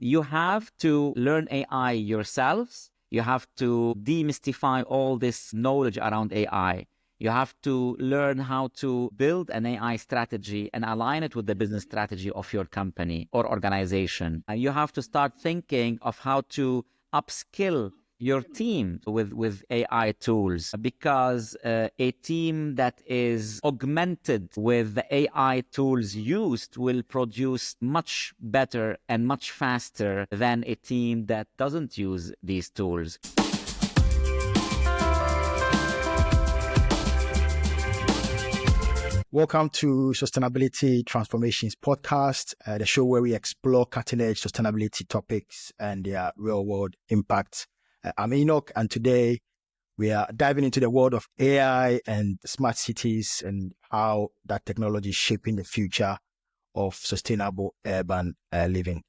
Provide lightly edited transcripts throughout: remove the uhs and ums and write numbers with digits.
You have to learn AI yourselves. You have to demystify all this knowledge around AI. You have to learn how to build an AI strategy and align it with the business strategy of your company or organization. And you have to start thinking of how to upskill your team with AI tools, because a team that is augmented with the AI tools used will produce much better and much faster than a team that doesn't use these tools. Welcome to Sustainability Transformations Podcast, the show where we explore cutting-edge sustainability topics and their real-world impact. I'm Enoch, and today we are diving into the world of AI and smart cities and how that technology is shaping the future of sustainable urban living.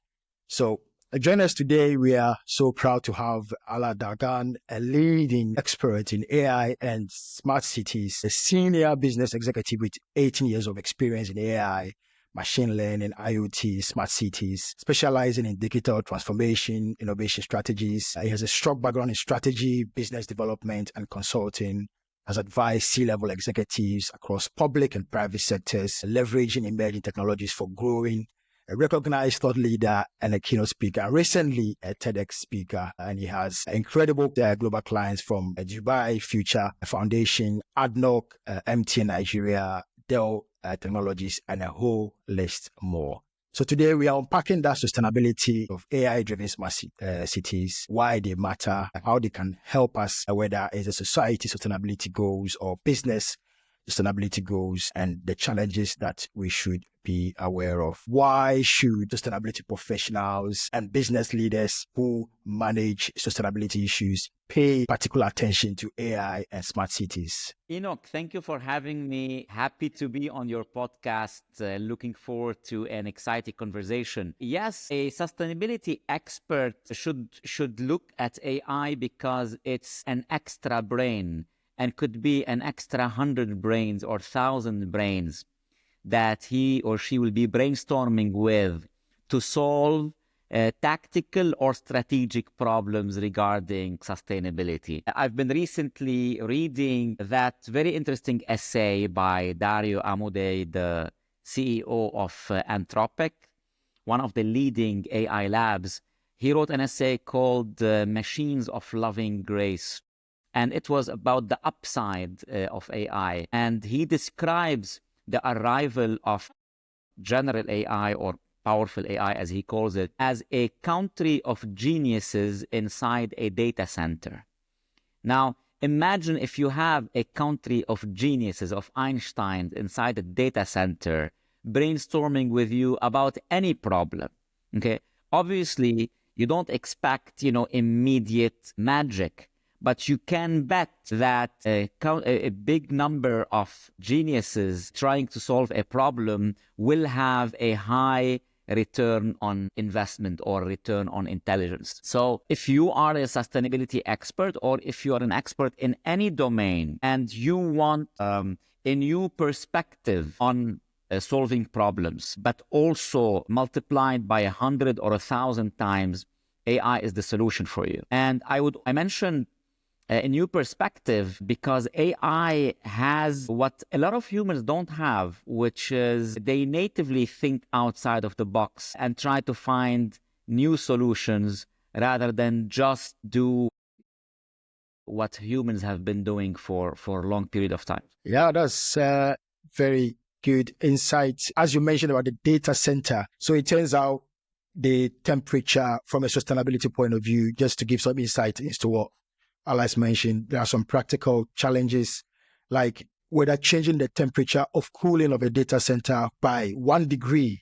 So join us today. We are so proud to have Alaa Dalghan, a leading expert in AI and smart cities, a senior business executive with 18 years of experience in AI, machine learning, IoT, smart cities, specializing in digital transformation, innovation strategies. He has a strong background in strategy, business development, and consulting. Has advised C-level executives across public and private sectors, leveraging emerging technologies for growing. A recognized thought leader and a keynote speaker, recently a TEDx speaker, and he has incredible global clients from Dubai Future Foundation, ADNOC, MTN Nigeria, Dell Technologies, and a whole list more. So today we are unpacking that sustainability of AI-driven smart cities, why they matter, how they can help us, whether it's a society sustainability goals or business sustainability goals, and the challenges that we should be aware of. Why should sustainability professionals and business leaders who manage sustainability issues pay particular attention to AI and smart cities? Enoch, thank you for having me. Happy to be on your podcast. Looking forward to an exciting conversation. Yes, a sustainability expert should look at AI because it's an extra brain and could be an extra 100 brains or 1,000 brains that he or she will be brainstorming with to solve tactical or strategic problems regarding sustainability. I've been recently reading that very interesting essay by Dario Amodei, the CEO of Anthropic, one of the leading AI labs. He wrote an essay called Machines of Loving Grace. And it was about the upside of AI. And he describes the arrival of general AI, or powerful AI as he calls it, as a country of geniuses inside a data center. Now, imagine if you have a country of geniuses, of Einstein inside a data center, brainstorming with you about any problem. Okay, obviously, you don't expect, immediate magic. But you can bet that a big number of geniuses trying to solve a problem will have a high return on investment or return on intelligence. So if you are a sustainability expert, or if you are an expert in any domain and you want a new perspective on solving problems, but also multiplied by 100 or 1,000 times, AI is the solution for you. And I mentioned a new perspective because AI has what a lot of humans don't have, which is they natively think outside of the box and try to find new solutions rather than just do what humans have been doing for a long period of time. Yeah, that's very good insight. As you mentioned about the data center, so it turns out the temperature from a sustainability point of view, just to give some insight into what Alaa's mentioned, there are some practical challenges, like whether changing the temperature of cooling of a data center by 1 degree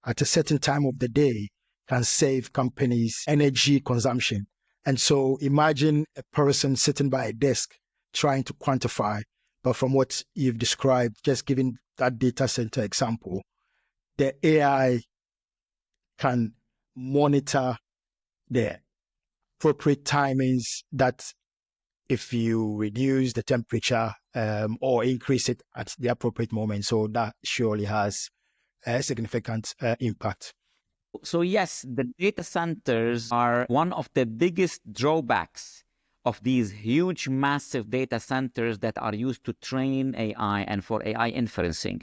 at a certain time of the day can save companies energy consumption. And so imagine a person sitting by a desk trying to quantify, but from what you've described, just giving that data center example, the AI can monitor the appropriate timings that if you reduce the temperature or increase it at the appropriate moment. So that surely has a significant impact. So yes, the data centers are one of the biggest drawbacks of these huge, massive data centers that are used to train AI and for AI inferencing.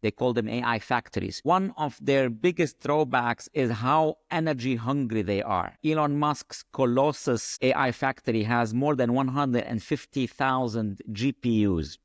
They call them AI factories. One of their biggest drawbacks is how energy hungry they are. Elon Musk's Colossus AI factory has more than 150,000 GPUs.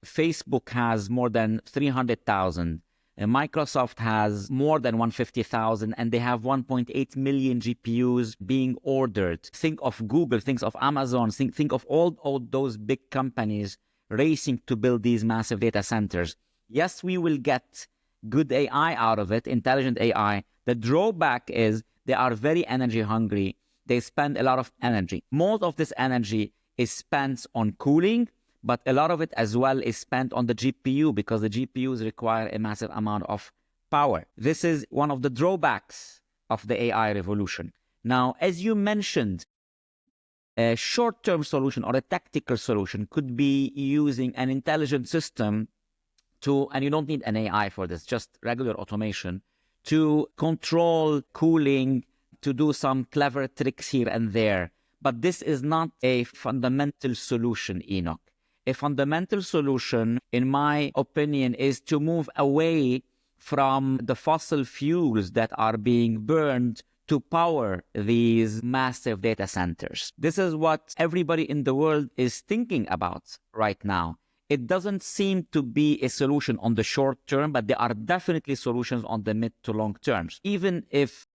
Facebook has more than 300,000. Microsoft has more than 150,000, and they have 1.8 million GPUs being ordered. Think of Google, think of Amazon, think of all those big companies racing to build these massive data centers. Yes, we will get good AI out of it, intelligent AI. The drawback is they are very energy hungry. They spend a lot of energy. Most of this energy is spent on cooling, but a lot of it as well is spent on the GPU because the GPUs require a massive amount of power. This is one of the drawbacks of the AI revolution. Now, as you mentioned, a short-term solution or a tactical solution could be using an intelligent system and you don't need an AI for this, just regular automation, to control cooling, to do some clever tricks here and there. But this is not a fundamental solution, Enoch. A fundamental solution, in my opinion, is to move away from the fossil fuels that are being burned to power these massive data centers. This is what everybody in the world is thinking about right now. It doesn't seem to be a solution on the short term, but there are definitely solutions on the mid to long terms. Even if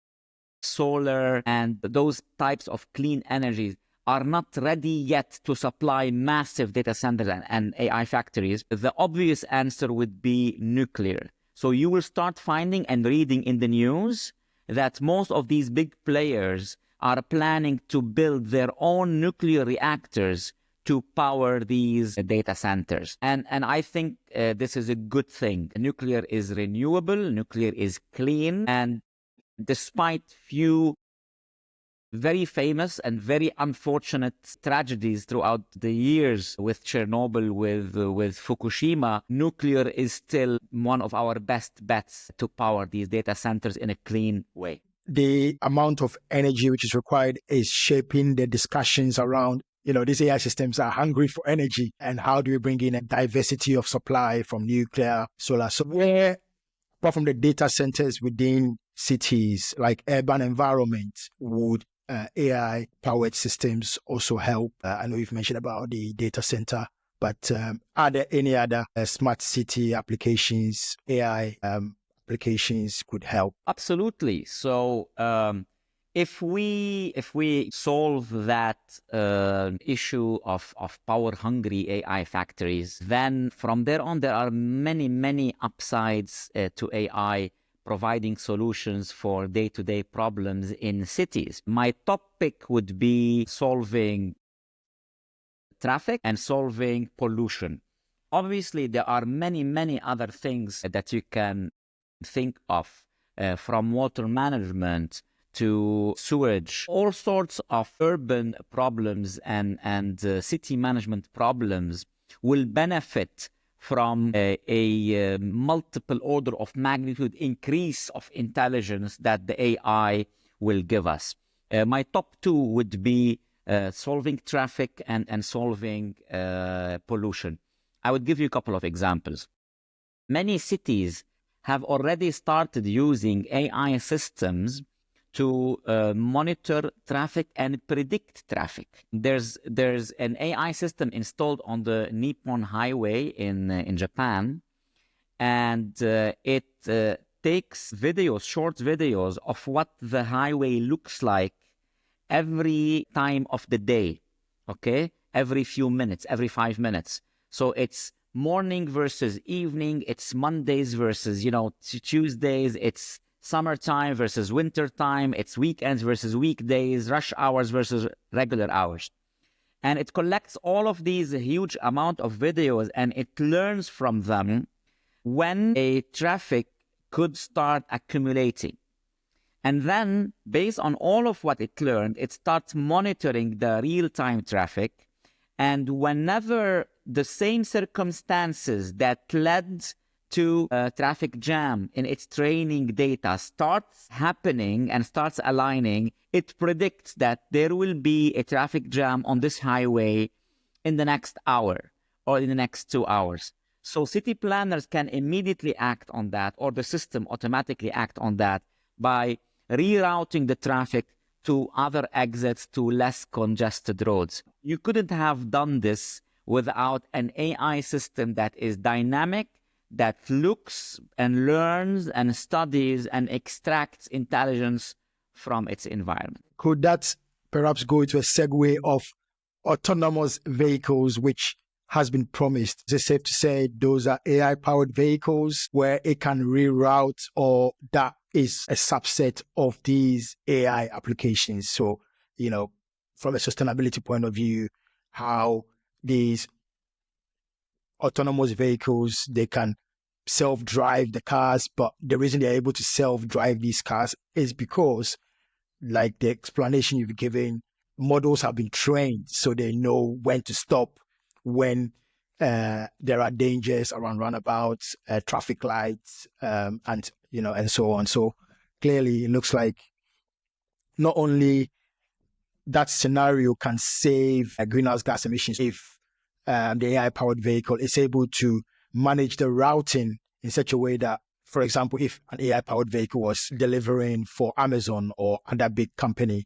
solar and those types of clean energies are not ready yet to supply massive data centers and AI factories, the obvious answer would be nuclear. So you will start finding and reading in the news that most of these big players are planning to build their own nuclear reactors to power these data centers. And I think this is a good thing. Nuclear is renewable, nuclear is clean, and despite few very famous and very unfortunate tragedies throughout the years with Chernobyl, with Fukushima, nuclear is still one of our best bets to power these data centers in a clean way. The amount of energy which is required is shaping the discussions around, these AI systems are hungry for energy, and how do we bring in a diversity of supply from nuclear, solar? So where, apart from the data centers within cities, like urban environments, would AI-powered systems also help? I know you've mentioned about the data center, but are there any other smart city applications, AI applications could help? Absolutely. So if we solve that issue of power hungry AI factories, then from there on there are many upsides to AI providing solutions for day-to-day problems in cities. My top pick would be solving traffic and solving pollution. Obviously, there are many other things that you can think of, from water management to sewage, all sorts of urban problems and city management problems will benefit from a multiple order of magnitude increase of intelligence that the AI will give us. My top two would be solving traffic and solving pollution. I would give you a couple of examples. Many cities have already started using AI systems to monitor traffic and predict traffic. There's an AI system installed on the Nippon Highway in Japan, and it takes short videos of what the highway looks like every time of the day, okay? Every few minutes, every 5 minutes. So it's morning versus evening, it's Mondays versus, Tuesdays, it's summertime versus wintertime, it's weekends versus weekdays, rush hours versus regular hours. And it collects all of these huge amount of videos and it learns from them when a traffic could start accumulating. And then, based on all of what it learned, it starts monitoring the real-time traffic. And whenever the same circumstances that led to a traffic jam in its training data starts happening and starts aligning, it predicts that there will be a traffic jam on this highway in the next hour or in the next 2 hours. So city planners can immediately act on that, or the system automatically act on that by rerouting the traffic to other exits to less congested roads. You couldn't have done this without an AI system that is dynamic, that looks and learns and studies and extracts intelligence from its environment. Could that perhaps go into a segue of autonomous vehicles, which has been promised? Is it safe to say those are AI-powered vehicles where it can reroute, or that is a subset of these AI applications? So, from a sustainability point of view, how these autonomous vehicles, they can self-drive the cars, but the reason they're able to self-drive these cars is because, like the explanation you've given, models have been trained so they know when to stop, when there are dangers around roundabouts, traffic lights, and so on. So clearly, it looks like not only that scenario can save greenhouse gas emissions if the AI-powered vehicle is able to manage the routing in such a way that, for example, if an AI-powered vehicle was delivering for Amazon or another big company,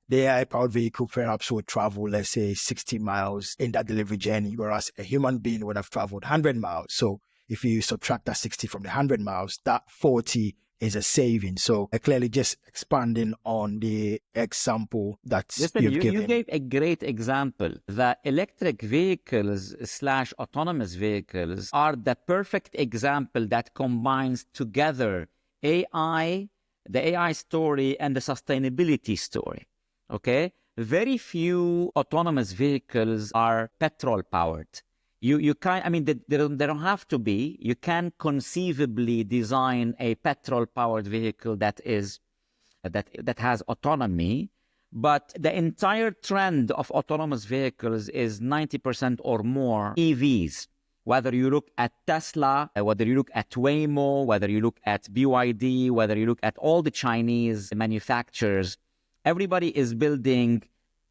the AI-powered vehicle perhaps would travel, let's say, 60 miles in that delivery journey, whereas a human being would have traveled 100 miles. So if you subtract that 60 from the 100 miles, that 40 is a saving. So clearly just expanding on the example that you've given. You gave a great example. The electric vehicles / autonomous vehicles are the perfect example that combines together AI, the AI story, and the sustainability story. Okay? Very few autonomous vehicles are petrol powered. You can't, I mean, they don't have to be. You can conceivably design a petrol-powered vehicle that has autonomy, but the entire trend of autonomous vehicles is 90% or more EVs. Whether you look at Tesla, whether you look at Waymo, whether you look at BYD, whether you look at all the Chinese manufacturers, everybody is building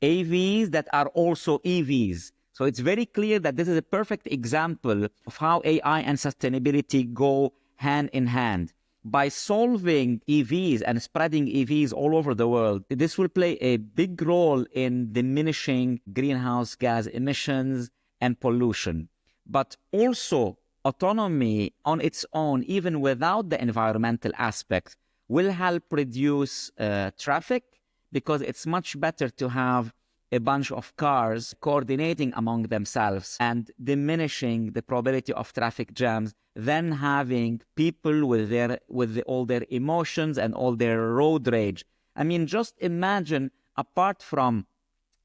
AVs that are also EVs. So it's very clear that this is a perfect example of how AI and sustainability go hand in hand. By solving EVs and spreading EVs all over the world, this will play a big role in diminishing greenhouse gas emissions and pollution. But also, autonomy on its own, even without the environmental aspect, will help reduce traffic, because it's much better to have a bunch of cars coordinating among themselves and diminishing the probability of traffic jams than having people with all their emotions and all their road rage. I mean, just imagine, apart from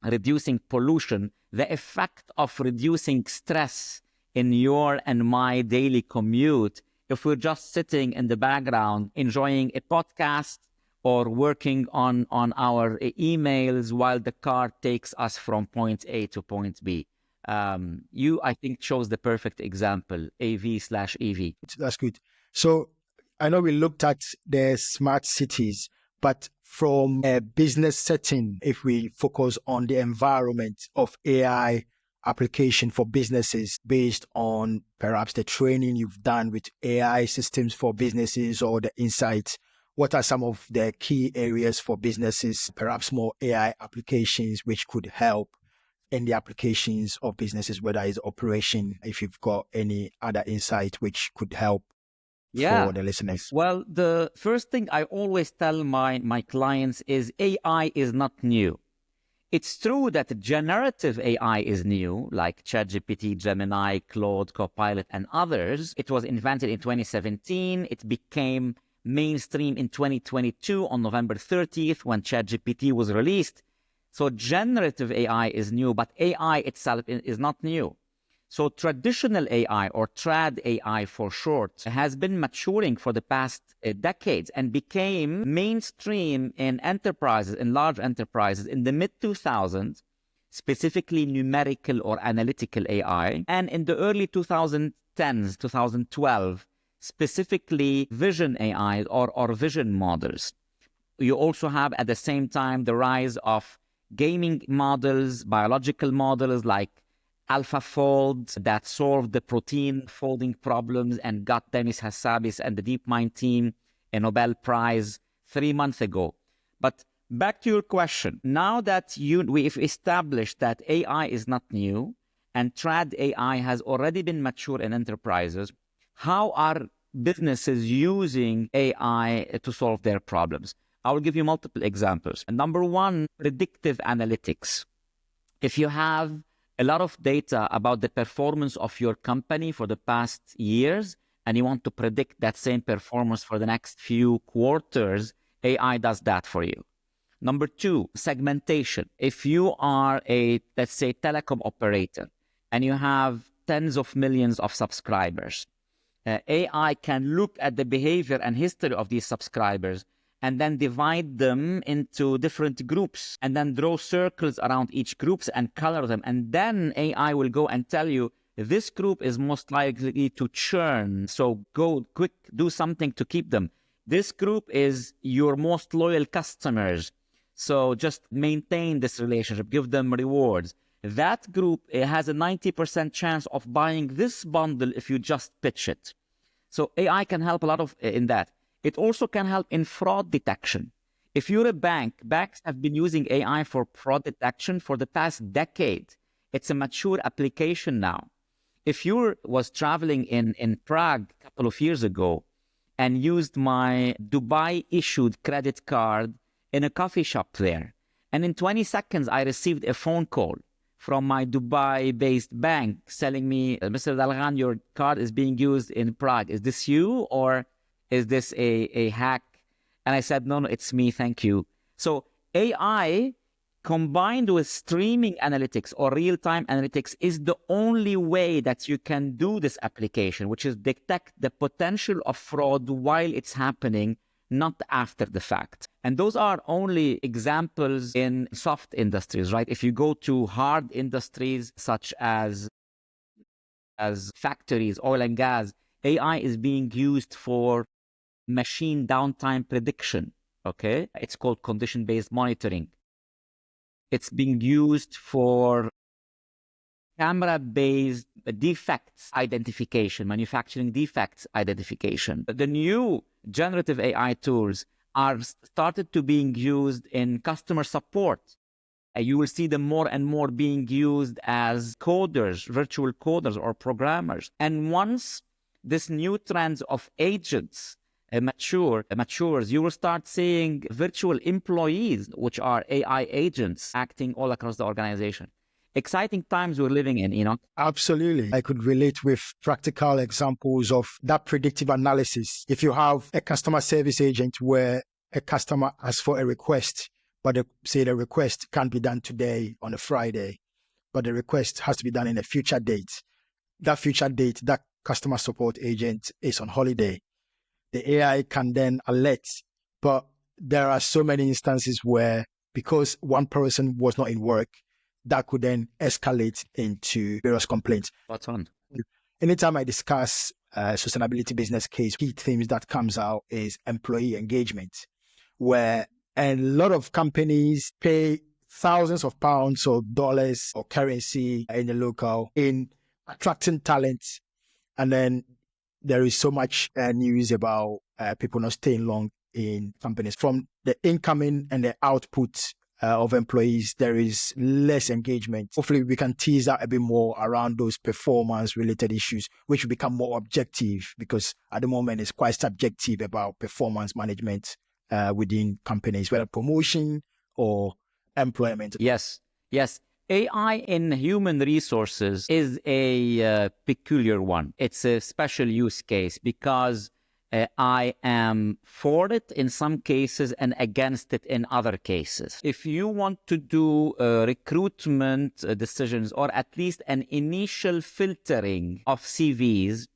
reducing pollution, the effect of reducing stress in your and my daily commute if we're just sitting in the background enjoying a podcast or working on our emails while the car takes us from point A to point B. You, I think, chose the perfect example, AV/EV. That's good. So I know we looked at the smart cities, but from a business setting, if we focus on the environment of AI application for businesses based on perhaps the training you've done with AI systems for businesses or the insights, what are some of the key areas for businesses, perhaps more AI applications, which could help in the applications of businesses, whether it's operation, if you've got any other insight which could help for the listeners? Well, the first thing I always tell my clients is AI is not new. It's true that generative AI is new, like ChatGPT, Gemini, Claude, Copilot, and others. It was invented in 2017. It became mainstream in 2022 on November 30th when ChatGPT was released. So generative AI is new, but AI itself is not new. So traditional AI, or trad AI for short, has been maturing for the past decades and became mainstream in enterprises, in large enterprises in the mid-2000s, specifically numerical or analytical AI. And in the early 2010s, 2012, specifically vision AI or vision models. You also have at the same time the rise of gaming models, biological models like AlphaFold that solved the protein folding problems and got Demis Hassabis and the DeepMind team a Nobel Prize 3 months ago. But back to your question, now that we've established that AI is not new and trad AI has already been mature in enterprises, how are businesses using AI to solve their problems? I will give you multiple examples. Number one, predictive analytics. If you have a lot of data about the performance of your company for the past years, and you want to predict that same performance for the next few quarters, AI does that for you. Number two, segmentation. If you are a, let's say, telecom operator, and you have tens of millions of subscribers, AI can look at the behavior and history of these subscribers and then divide them into different groups and then draw circles around each groups and color them. And then AI will go and tell you, this group is most likely to churn. So go quick, do something to keep them. This group is your most loyal customers. So just maintain this relationship, give them rewards. That group has a 90% chance of buying this bundle if you just pitch it. So AI can help a lot in that. It also can help in fraud detection. If you're a bank, banks have been using AI for fraud detection for the past decade. It's a mature application now. If you was traveling in Prague a couple of years ago and used my Dubai-issued credit card in a coffee shop there, and in 20 seconds I received a phone call from my Dubai-based bank telling me, Mr. Dalghan, your card is being used in Prague. Is this you or is this a hack? And I said, no, it's me, thank you. So AI combined with streaming analytics or real-time analytics is the only way that you can do this application, which is detect the potential of fraud while it's happening, not after the fact. And those are only examples in soft industries, right? If you go to hard industries such as factories, oil and gas, AI is being used for machine downtime prediction, okay? It's called condition-based monitoring. It's being used for camera-based defects identification, manufacturing defects identification. The new generative AI tools are started to being used in customer support. You will see them more and more being used as coders, virtual coders or programmers. And once this new trend of agents matures, you will start seeing virtual employees, which are AI agents, acting all across the organization. Exciting times we're living in, Enoch. Absolutely. I could relate with practical examples of that predictive analysis. If you have a customer service agent where a customer asks for a request, but say the request can't be done today on a Friday, but the request has to be done in a future date. That future date, that customer support agent is on holiday. The AI can then alert, but there are so many instances where because one person was not in work, that could then escalate into various complaints. What's on? Anytime I discuss sustainability business case, key themes that comes out is employee engagement, where a lot of companies pay thousands of pounds or dollars or currency in the local in attracting talent. And then there is so much news about people not staying long in companies. From the incoming and the output of employees, there is less engagement. Hopefully, we can tease out a bit more around those performance-related issues, which will become more objective, because at the moment it's quite subjective about performance management within companies, whether promotion or employment. Yes. AI in human resources is a peculiar one. It's a special use case because I am for it in some cases and against it in other cases. If you want to do recruitment decisions or at least an initial filtering of CVs,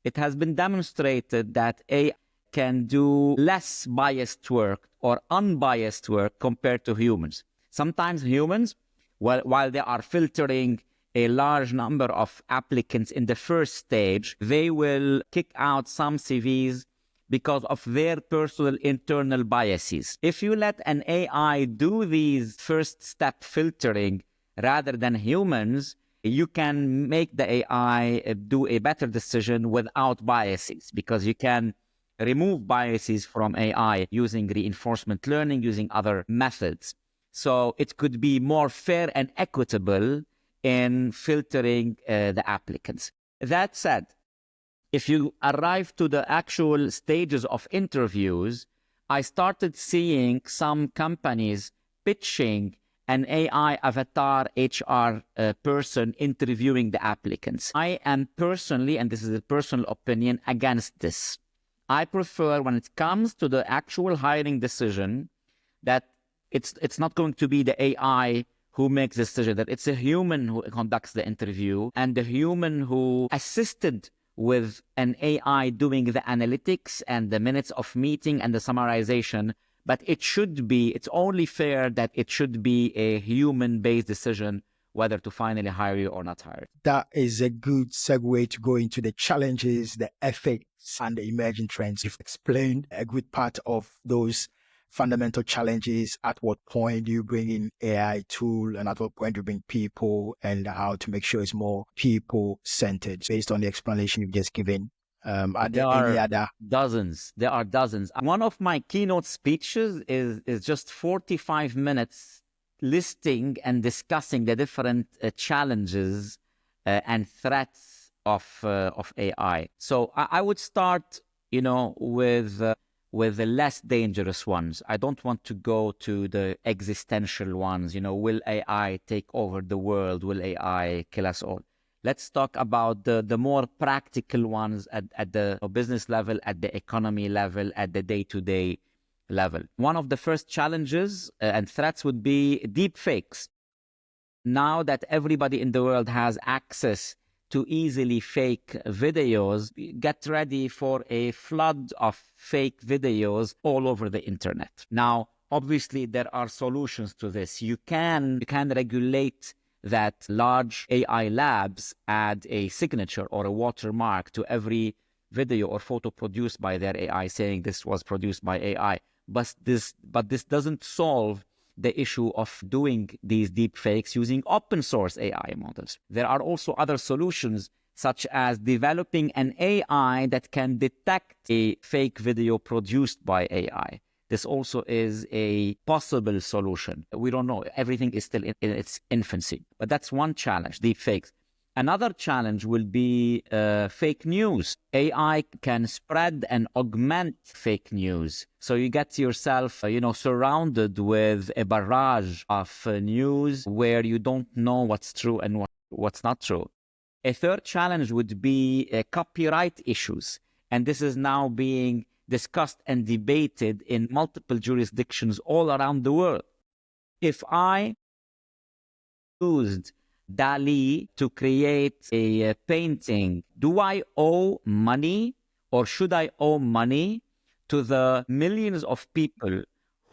it has been demonstrated that AI can do less biased work or unbiased work compared to humans. Sometimes humans, while they are filtering a large number of applicants in the first stage, they will kick out some CVs because of their personal internal biases. If you let an AI do these first step filtering rather than humans, you can make the AI do a better decision without biases, because you can remove biases from AI using reinforcement learning, using other methods. So it could be more fair and equitable in filtering the applicants. That said, if you arrive to the actual stages of interviews, I started seeing some companies pitching an AI avatar HR person interviewing the applicants. I am personally, and this is a personal opinion, against this. I prefer, when it comes to the actual hiring decision, that it's not going to be the AI who makes the decision, that it's a human who conducts the interview, and the human who assisted with an AI doing the analytics and the minutes of meeting and the summarization. But it's only fair that it should be a human-based decision whether to finally hire you or not hire you. That is a good segue to go into the challenges, the ethics, and the emerging trends. You've explained a good part of those fundamental challenges. At what point do you bring in AI tool, and at what point do you bring people, and how to make sure it's more people-centered based on the explanation you've just given? Are there any other? Dozens. There are dozens. One of my keynote speeches is just 45 minutes listing and discussing the different challenges and threats of AI. So I would start, with the less dangerous ones. I don't want to go to the existential ones. Will AI take over the world? Will AI kill us all? Let's talk about the more practical ones at the business level, at the economy level, at the day-to-day level. One of the first challenges and threats would be deep fakes. Now that everybody in the world has access to easily fake videos, get ready for a flood of fake videos all over the internet. Now, obviously, there are solutions to this. You can regulate that large AI labs add a signature or a watermark to every video or photo produced by their AI, saying this was produced by AI. But this doesn't solve the issue of doing these deep fakes using open source AI models. There are also other solutions, such as developing an AI that can detect a fake video produced by AI. This also is a possible solution. We don't know. Everything is still in its infancy. But that's one challenge, deep fakes. Another challenge will be fake news. AI can spread and augment fake news. So you get yourself, surrounded with a barrage of news where you don't know what's true and what's not true. A third challenge would be copyright issues. And this is now being discussed and debated in multiple jurisdictions all around the world. If I used DALL-E to create a painting, do I owe money, or should I owe money to the millions of people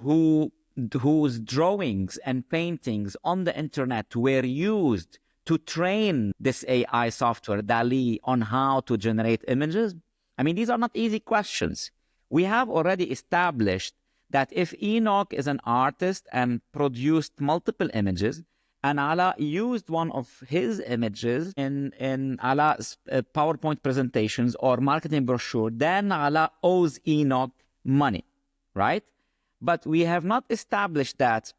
whose drawings and paintings on the internet were used to train this AI software, DALL-E, on how to generate images? I mean, these are not easy questions. We have already established that if Enoch is an artist and produced multiple images, and Alaa used one of his images in Alaa's PowerPoint presentations or marketing brochure, then Alaa owes Enoch money, right? But we have not established that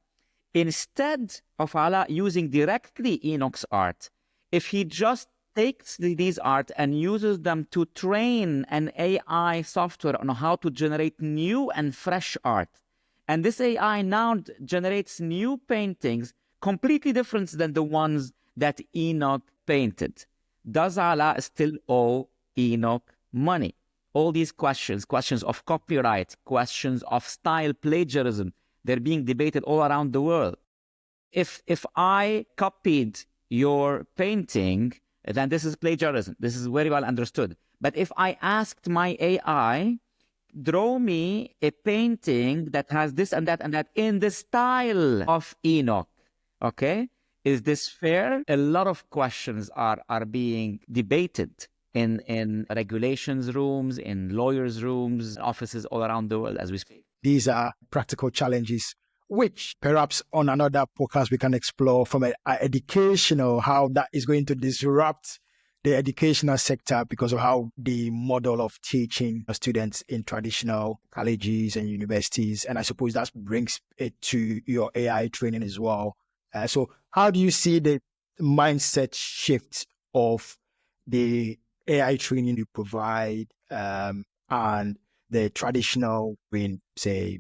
instead of Alaa using directly Enoch's art, if he just takes these art and uses them to train an AI software on how to generate new and fresh art, and this AI now generates new paintings completely different than the ones that Enoch painted, does Alaa still owe Enoch money? All these questions of copyright, questions of style plagiarism, they're being debated all around the world. If I copied your painting, then this is plagiarism. This is very well understood. But if I asked my AI, draw me a painting that has this and that and that in the style of Enoch, okay? Is this fair? A lot of questions are being debated in regulations rooms, in lawyers' rooms, offices all around the world as we speak. These are practical challenges, which perhaps on another podcast we can explore from an educational, how that is going to disrupt the educational sector because of how the model of teaching students in traditional colleges and universities. And I suppose that brings it to your AI training as well. So how do you see the mindset shift of the AI training you provide and the traditional, say,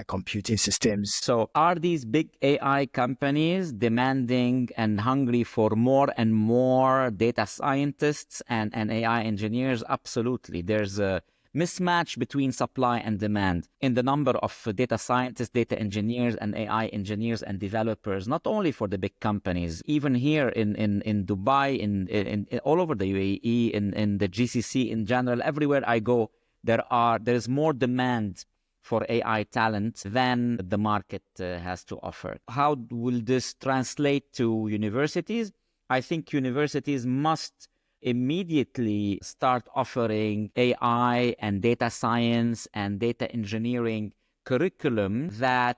computing systems? So are these big AI companies demanding and hungry for more and more data scientists and AI engineers? Absolutely. There's a mismatch between supply and demand in the number of data scientists, data engineers, and AI engineers and developers, not only for the big companies, even here in Dubai, in all over the UAE, in the GCC in general, everywhere I go, there's more demand for AI talent than the market has to offer. How will this translate to universities? I think universities must immediately start offering AI and data science and data engineering curriculum that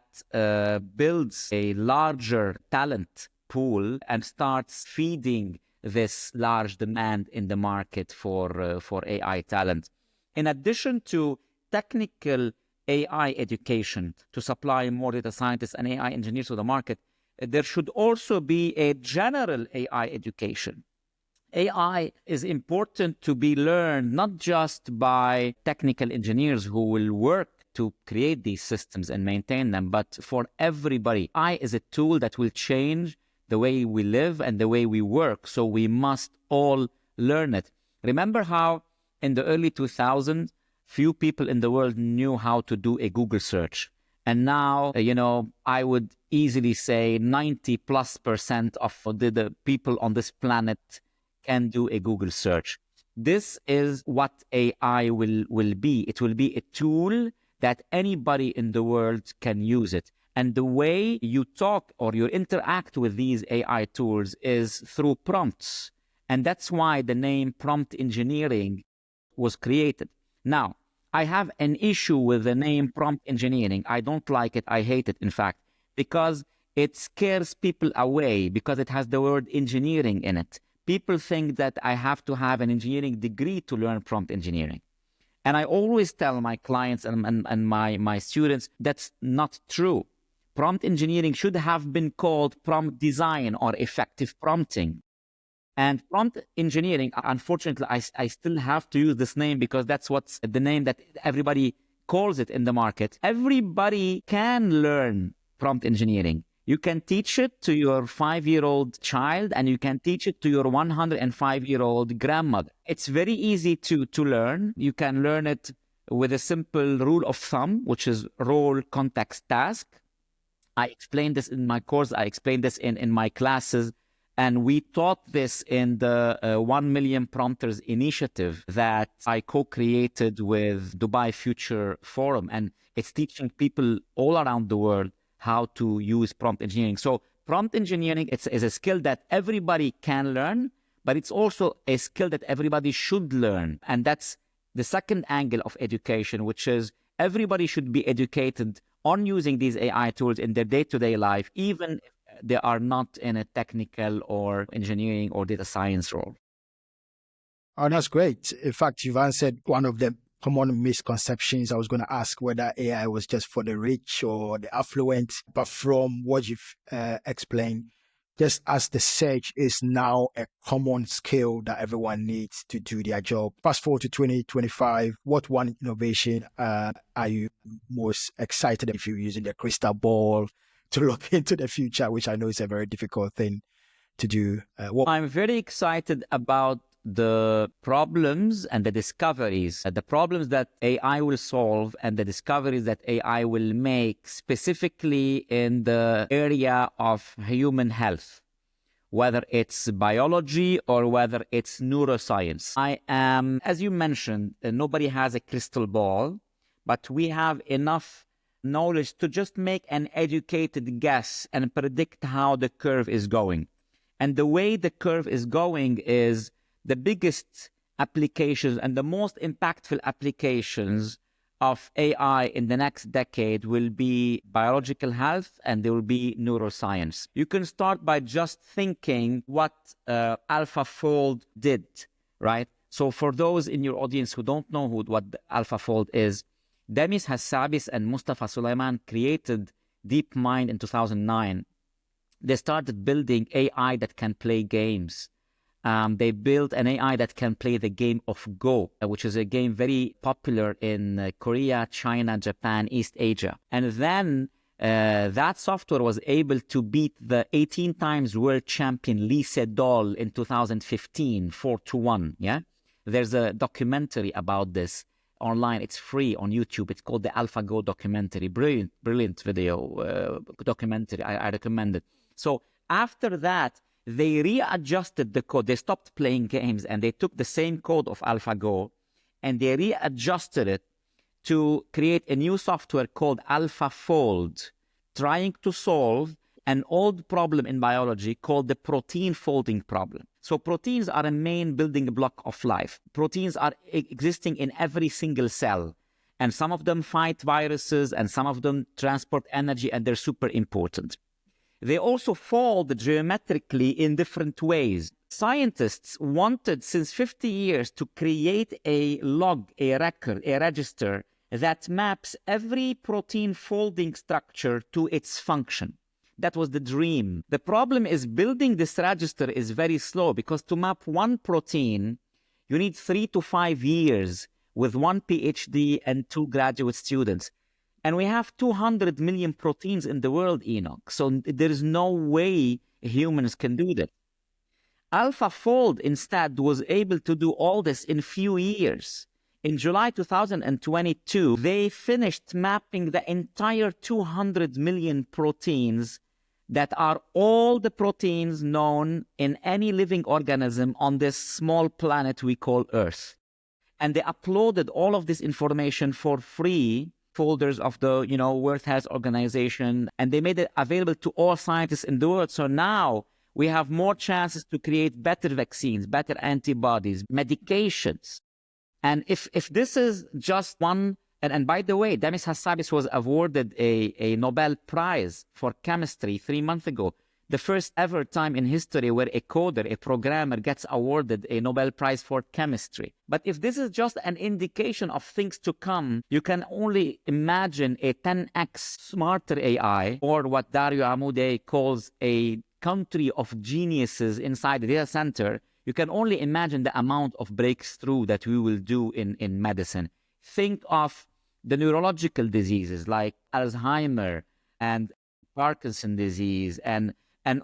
builds a larger talent pool and starts feeding this large demand in the market for AI talent. In addition to technical AI education to supply more data scientists and AI engineers to the market, there should also be a general AI education. AI is important to be learned not just by technical engineers who will work to create these systems and maintain them, but for everybody. AI is a tool that will change the way we live and the way we work, so we must all learn it. Remember how in the early 2000s, few people in the world knew how to do a Google search. And now, I would easily say 90+% of the people on this planet can do a Google search. This is what AI will be. It will be a tool that anybody in the world can use it. And the way you talk or you interact with these AI tools is through prompts. And that's why the name prompt engineering was created. Now, I have an issue with the name prompt engineering. I don't like it. I hate it, in fact, because it scares people away because it has the word engineering in it. People think that I have to have an engineering degree to learn prompt engineering. And I always tell my clients and my students that's not true. Prompt engineering should have been called prompt design or effective prompting. And prompt engineering, unfortunately, I still have to use this name because that's what's the name that everybody calls it in the market. Everybody can learn prompt engineering. You can teach it to your 5-year-old child and you can teach it to your 105-year-old grandmother. It's very easy to learn. You can learn it with a simple rule of thumb, which is role, context, task. I explained this in my course. I explained this in my classes. And we taught this in the 1 Million Prompters initiative that I co-created with Dubai Future Forum. And it's teaching people all around the world how to use prompt engineering. So prompt engineering is a skill that everybody can learn, but it's also a skill that everybody should learn. And that's the second angle of education, which is everybody should be educated on using these AI tools in their day-to-day life, even if they are not in a technical or engineering or data science role. Oh, that's great. In fact, you've answered one of the common misconceptions. I was going to ask whether AI was just for the rich or the affluent, but from what you've explained, just as the search is now a common skill that everyone needs to do their job. Fast forward to 2025, what one innovation are you most excited if you're using the crystal ball to look into the future, which I know is a very difficult thing to do? I'm very excited about the problems and the discoveries, the problems that AI will solve and the discoveries that AI will make specifically in the area of human health, whether it's biology or whether it's neuroscience. I am, as you mentioned, nobody has a crystal ball, but we have enough knowledge to just make an educated guess and predict how the curve is going. And the way the curve is going is the biggest applications and the most impactful applications of AI in the next decade will be biological health, and there will be neuroscience. You can start by just thinking what AlphaFold did, right? So for those in your audience who don't know what the AlphaFold is, Demis Hassabis and Mustafa Sulaiman created DeepMind in 2009. They started building AI that can play games. They built an AI that can play the game of Go, which is a game very popular in Korea, China, Japan, East Asia. And then that software was able to beat the 18 times world champion Lee Sedol in 2015, 4-1. Yeah, there's a documentary about this online. It's free on YouTube. It's called the AlphaGo documentary. Brilliant video documentary. I recommend it. So after that, they readjusted the code. They stopped playing games and they took the same code of AlphaGo and they readjusted it to create a new software called AlphaFold, trying to solve an old problem in biology called the protein folding problem. So proteins are a main building block of life. Proteins are existing in every single cell, and some of them fight viruses and some of them transport energy, and they're super important. They also fold geometrically in different ways. Scientists wanted since 50 years to create a log, a record, a register that maps every protein folding structure to its function. That was the dream. The problem is building this register is very slow because to map one protein, you need 3 to 5 years with 1 PhD and 2 graduate students. And we have 200 million proteins in the world, Enoch. So there is no way humans can do that. AlphaFold instead was able to do all this in few years. In July 2022, they finished mapping the entire 200 million proteins that are all the proteins known in any living organism on this small planet we call Earth. And they uploaded all of this information for free, folders of the, World Health Organization, and they made it available to all scientists in the world. So now we have more chances to create better vaccines, better antibodies, medications. And if this is just one, and by the way, Demis Hassabis was awarded a Nobel Prize for chemistry 3 months ago, the first ever time in history where a coder, a programmer, gets awarded a Nobel Prize for chemistry. But if this is just an indication of things to come, you can only imagine a 10x smarter AI, or what Dario Amodei calls a country of geniuses inside the data center. You can only imagine the amount of breakthrough that we will do in medicine. Think of the neurological diseases like Alzheimer and Parkinson's disease and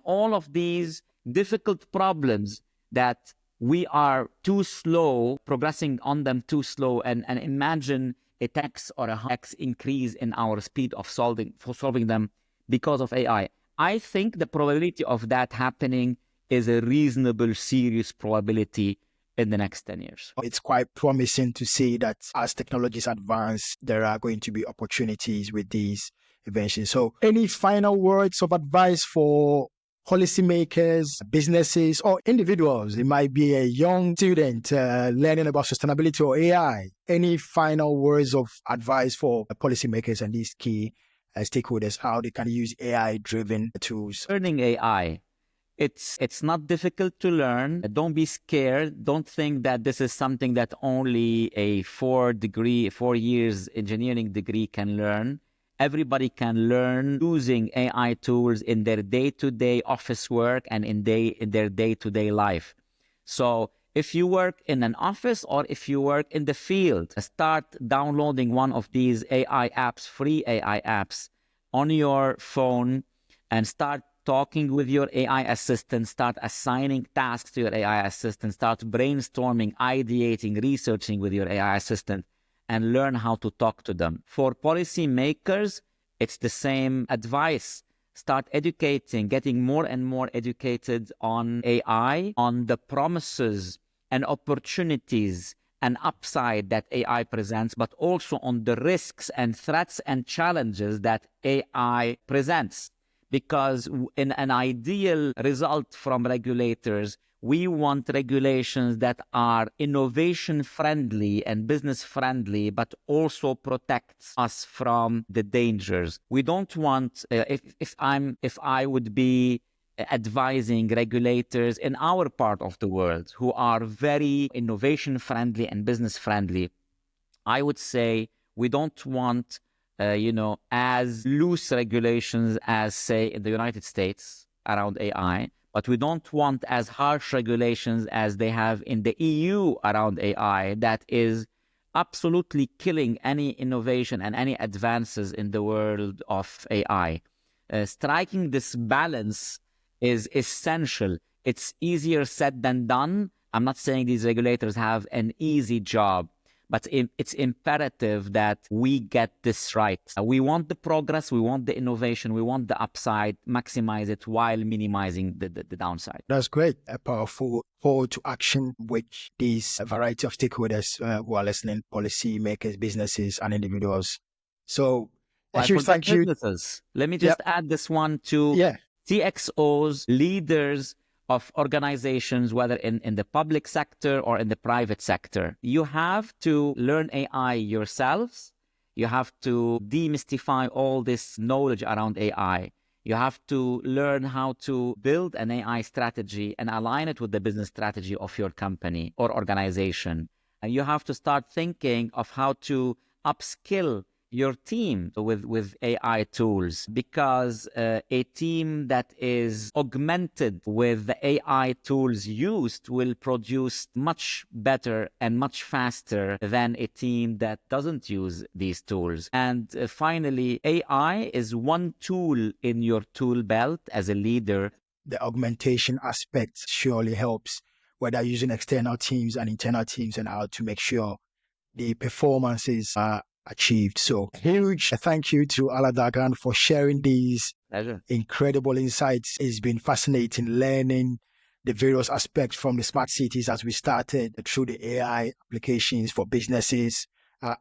all of these difficult problems that we are too slow, progressing on them too slow, and imagine a 10x or a 100x increase in our speed of solving them because of AI. I think the probability of that happening is a reasonable, serious probability in the next 10 years. It's quite promising to see that as technologies advance, there are going to be opportunities with these inventions. So any final words of advice for policymakers, businesses, or individuals? It might be a young student learning about sustainability or AI. Any final words of advice for policymakers and these key stakeholders, how they can use AI-driven tools? Learning AI. It's not difficult to learn. Don't be scared. Don't think that this is something that only a 4 years engineering degree can learn. Everybody can learn using AI tools in their day-to-day office work and in their day-to-day life. So if you work in an office or if you work in the field, start downloading one of these AI apps, free AI apps, on your phone, and start talking with your AI assistant, start assigning tasks to your AI assistant, start brainstorming, ideating, researching with your AI assistant, and learn how to talk to them. For policymakers, it's the same advice. Start educating, getting more and more educated on AI, on the promises and opportunities and upside that AI presents, but also on the risks and threats and challenges that AI presents. Because in an ideal result from regulators, we want regulations that are innovation friendly and business friendly, but also protects us from the dangers. We don't want, if I would be advising regulators in our part of the world who are very innovation friendly and business friendly, I would say we don't want, as loose regulations as, say, in the United States around AI, but we don't want as harsh regulations as they have in the EU around AI that is absolutely killing any innovation and any advances in the world of AI. Striking this balance is essential. It's easier said than done. I'm not saying these regulators have an easy job, but it's imperative that we get this right. We want the progress, we want the innovation, we want the upside, maximize it while minimizing the downside. That's great. A powerful call to action, which these variety of stakeholders who are listening, policymakers, businesses, and individuals. So, I huge thank you. Businesses. Let me just add this one to CXOs, leaders of organizations, whether in the public sector or in the private sector. You have to learn AI yourselves. You have to demystify all this knowledge around AI. You have to learn how to build an AI strategy and align it with the business strategy of your company or organization. And you have to start thinking of how to upskill your team with AI tools, because a team that is augmented with the AI tools used will produce much better and much faster than a team that doesn't use these tools. And finally, AI is one tool in your tool belt as a leader. The augmentation aspect surely helps, whether using external teams and internal teams, and how to make sure the performances are achieved. So huge thank you to Alaa Dalghan for sharing these incredible insights. It's been fascinating learning the various aspects from the smart cities as we started through the AI applications for businesses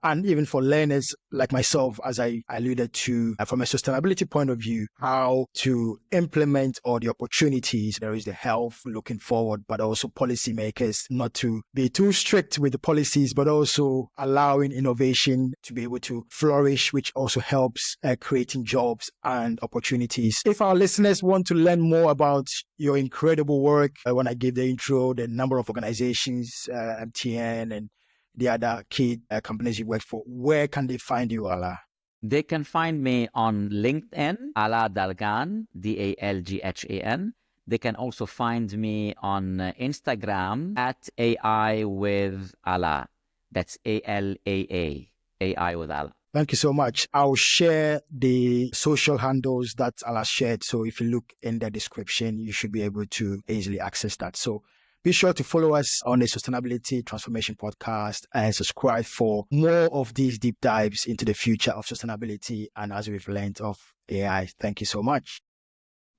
and even for learners like myself, as I alluded to, from a sustainability point of view, how to implement all the opportunities. There is the health looking forward, but also policymakers not to be too strict with the policies, but also allowing innovation to be able to flourish, which also helps creating jobs and opportunities. If our listeners want to learn more about your incredible work, when I gave the intro, the number of organizations, MTN and the other key companies you work for, where can they find you, Alaa? They can find me on LinkedIn, Alaa Dalghan, Dalghan. They can also find me on Instagram at AI with Alaa. That's ALAA, AI with Alaa. Thank you so much. I'll share the social handles that Alaa shared. So if you look in the description, you should be able to easily access that. So be sure to follow us on the Sustainability Transformation Podcast and subscribe for more of these deep dives into the future of sustainability and as we've learned of AI. Thank you so much.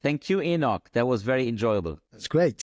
Thank you, Enoch. That was very enjoyable. That's great.